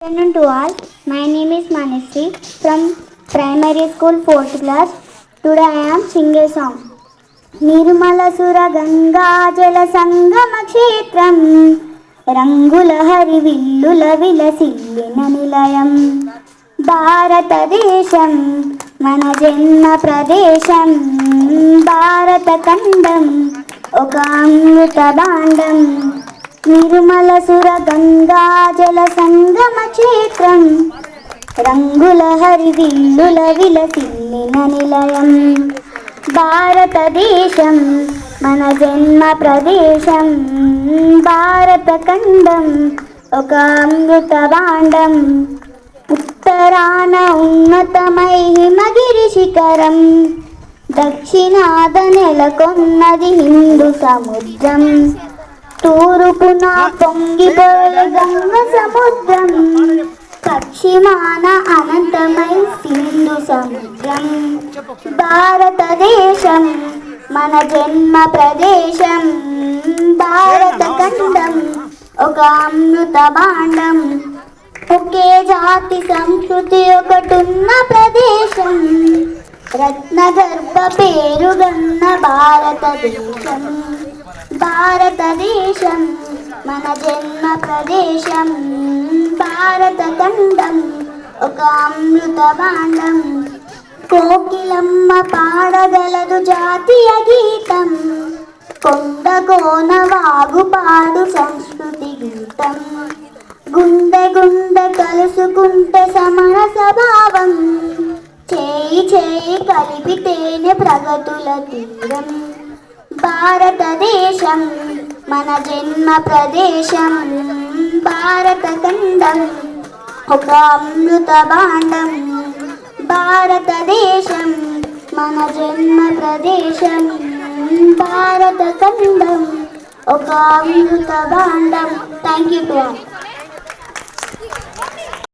Good afternoon to all. My name is Manasri from primary school 4th class. Today I am singing a song. Nirmala సుర గంగా జల సంగమ క్షేత్రం రంగుల హరివిల్లుల విలసిల్లిన నిలయం భారతదేశం మన జన్మ ప్రదేశం భారత ఖండం ఒక అమృత భాండం నిర్మల సుర గంగా జల సంగమ క్షేత్రం రంగుల హరివిల్లుల విలసిల్లిన నిలయం భారతదేశం మన జన్మ ప్రదేశం భారత ఖండం ఒక అమృత భాండం ఉత్తరాన ఉన్నతమై హిమగిరి శిఖరం దక్షిణాద నెలకొన్నది హిందూ సముద్రం తూర్పున పొంగిపోయే గంగ సముద్రం పశ్చిమాన అనంతమై సింధు సముద్రం భారతదేశం మన జన్మ ప్రదేశం భారత ఖండం ఒక అమృత భాండం ఒకే జాతి సంస్కృతి ఒకటున్న ప్రదేశం రత్నగర్భ పేరుగన్న భారతదేశం భారతదేశం మన జన్మ ప్రదేశం భారత ఖండం ఒక అమృత భాండం కోకిలమ్మ పాడగలదు జాతీయ గీతం కొండ కోన వాగు పాడు సంస్కృతి గీతం గుండె గుండె కలుసుకుంటే సమర స్వభావం చేయి చేయి కలిపితేనే ప్రగతుల తీరం భారతదేశం మన జన్మ ప్రదేశం భారత ఖండం ఒక అమృత భాండం భారతదేశం మన జన్మ ప్రదేశం భారత ఖండం ఒక అమృత భాండం. Thank you.